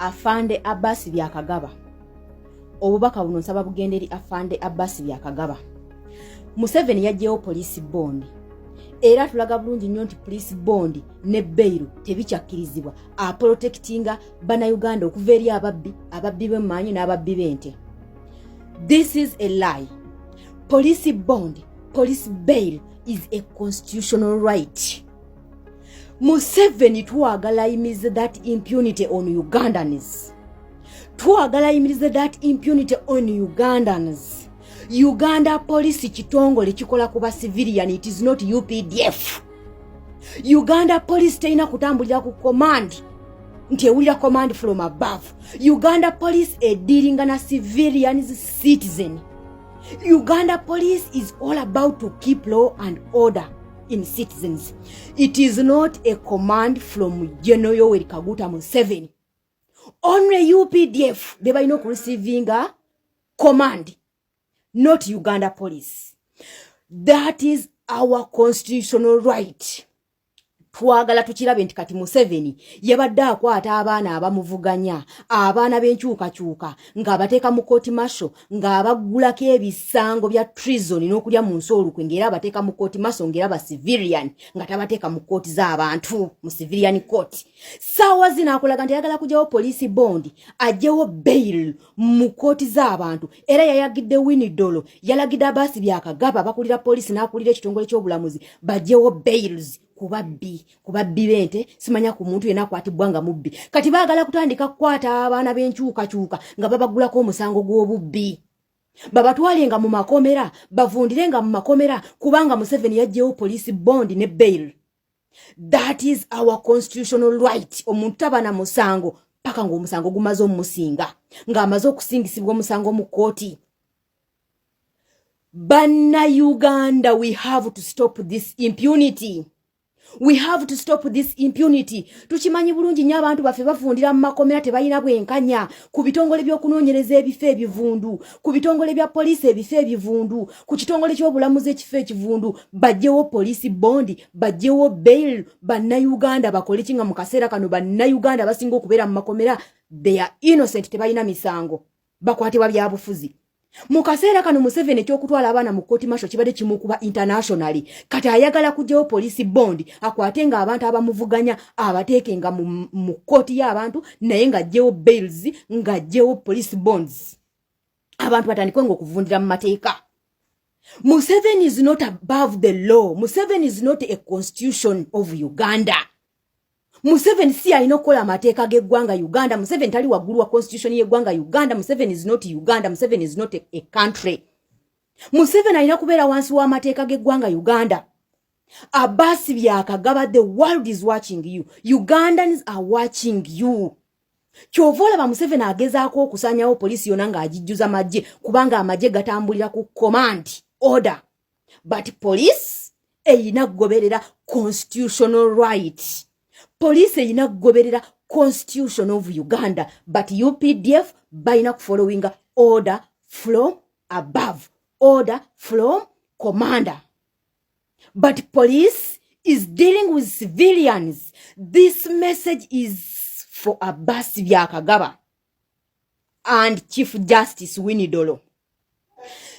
Afande Abbas Byakagaba. Obubaka buno nsaba bugende eri Afande Abbas Byakagaba. Museveni yaggyewo police bond. Era tulaga bulungi nnyo nti police bond ne bail tebikyakkirizibwa protectinga bannayuganda okuva eri ababbi b'emmanyi n'ababbi b'ente. This is a lie. Police bond, police bail is a constitutional right. Museveni twagala yimirize that impunity on Ugandans. Twagala yimirize that impunity on Ugandans. Uganda police kitongole kikola kuba civilian, it is not UPDF. Uganda police teina kutambulira ku command. Nti ewulira command from above. Uganda police dealing na civilians citizen. Uganda police is all about to keep law and order in citizens. It is not a command from General Yoweri Kaguta Museveni. Only UPDF they by no receiving a command, not Uganda police. That is our constitutional right. Twagala tukirabe nti kati Museveni yabadde akwata abaana abamuvuganya, abaana b'enkyukakyuka ng'abateeka mu court martial, ng'abaggulako ebisango bya treason n'okulya mu nsi olukwe, ng'era abateeka mu court martial ng'era ba civilian, nga tabateeka mu court z'abantu mu civilian court. Saawa zino akolaga nti ayagala kugyawo police bond, aggyewo bail mu court z'abantu, era yayagidde Winidolo, yalagidde Abbas Byakagaba abakulira police n'akulira ekitongole ky'obulamuzi baggyewo bails kubabbi b'ente, simanya ku muntu yena akwatibwa nga mubbi. Kati baagala kutandika kukwata abaana b'enkyukakyuka nga babagulako omusango gw'obubbi. Babatwalenga mu makomera, bavundirenga mu makomera kubanga Museveni yaggyewo police bond ne bail. That is our constitutional right. Omuntu tabana musango paka ng'omusango gumaze omusinga, ng'amaze okusingisibwa omusango mu kooti. Banna Uganda, we have to stop this impunity. We have to stop this impunity. Tukimanyi bulungi nnyo abantu baffe bavundira mu makomera tebalina bwenkanya, ku bitongole by'okunoonyereza ebifo ebivundu, ku bitongole bya police ebifo ebivundu, ku kitongole ky'obulamuzi ekifo ekivundu. Baggyewo police bond, baggyewo bail. Bannayuganda bakole kinga mu kaseera kano. Bannayuganda basinga okubeera mu makomera they are innocent, tebalina misango, bakwatibwa byabufuzi. Mukaseera kano Museveni ekyokutwala abaana mu court martial kibadde kimukuba internationally. Kati ayagala kugyawo police bond akwatenga abantu abamuvuganya abateekenga mu court y'abantu, naye ng'aggyewo bails, ng'aggyewo police bonds, abantu batandikwe ng'okuvundira mu mateeka. Museveni is not above the law. Museveni is not a constitution of Uganda. Museveni si alina okukola amateeka g'eggwanga Uganda. Museveni tali waggulu wa constitution y'eggwanga Uganda. Museveni is not Uganda. Museveni is not a country. Museveni alina kubeera wansi w'amateeka g'eggwanga Uganda. Abbas Byakagaba, the world is watching you. Ugandans are watching you. Kyova olaba Museveni agezaako okusaanyawo poliisi yonna ng'agijjuza magye, kubanga amagye gatambulira ku command order. But police eyina kugoberera constitutional right. Police eyina kugoberera constitution of Uganda, but UPDF bayina following order from above, order from commander. But police is dealing with civilians. This message is for Abbas Byakagaba and Chief Justice Winidolo.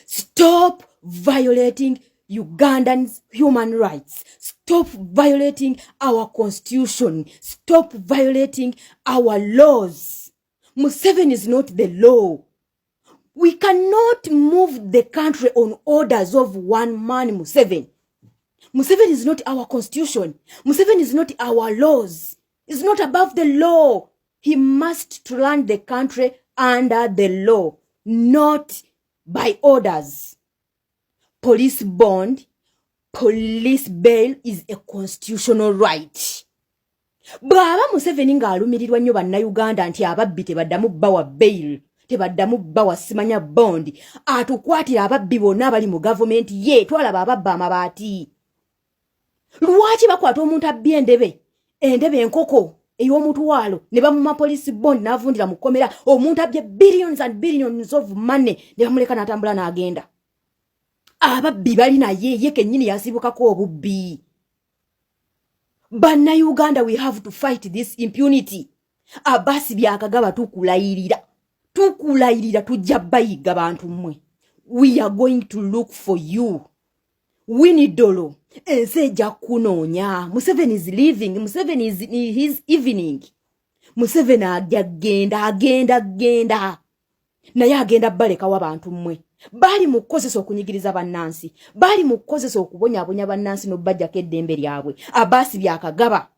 Stop violating Ugandans' human rights. Stop violating our constitution. Stop violating our laws. Museveni is not the law. We cannot move the country on orders of one man, Museveni. Museveni is not our constitution. Museveni is not our laws. He's not above the law. He must run the country under the law, not by orders. Police bond, police bail is a constitutional right. Bwaba Museveni ng'alumirirwa nnyo bannayuganda nti ababbi tebaddamu bbawa bail, tebaddamu bbawa simanya bond, atukwatira ababbi bonna abali mu gavumenti ye, twalaba ababba amabaati. Lwaki bakwata omuntu abbye endebe enkoko ey'omutwalo ne bamuma police bond n'avundira mu kkomera, omuntu abbye billions and billions of money ne bamuleka n'atambula n'agenda. Ababbi bali naye ye kennyini yasibukako obubbi. Bannayuganda, we have to fight this impunity. Abasi byakagaba tukulayirira tujja bayiga bantu mmwe. We are going to look for you. Winnie Dolo enseja kunoonya. Museveni is leaving. Museveni is in his evening. Museveni agenda naye agenda baleka w'abantu mmwe. Bali mukozesa okunyigiriza bannansi, bali mukozesa okubonyabonya bannansi n'obajjako eddembe lyabwe. Abasi byakagaba.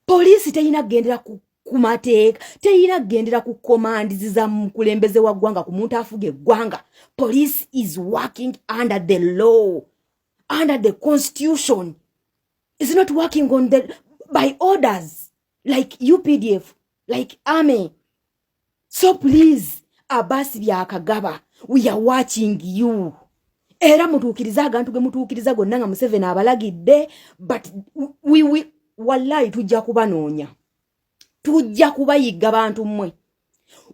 Poliisi teyina gendera ku mateeka, teyina gendera ku commands za mukulembeze wa ggwanga ku muntu afuga eggwanga. Police is working under the law, under the constitution. It's not working on by orders like UPDF, like army. So please, Abasi byakagaba, we are watching you. Era mutuukiriza agantu ge mutuukiriza gonna nga Museveni abalagidde, but we wallahi tujja kubanoonya. Tujja kubayiga bantu mmwe.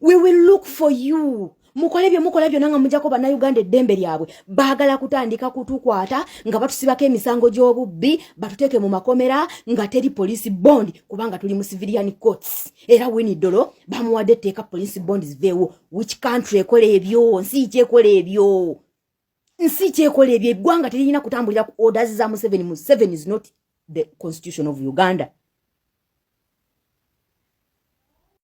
We will look for you. Mukola byo nanga mujja ko bana Uganda eddembe lyabwe. Baagala kutandika kutukwata nga batusibako emisango gy'obubbi, batuteke mu makomera nga teri police bond kubanga tuli mu civilian courts. Era Winnie Dolo bamuwadde etteeka police bond ziveewo. Which country ekola ebyo? Nsi kyekola ebyo. Eggwanga terina kutambulira ku orders za Museveni. Museveni is not the constitution of Uganda.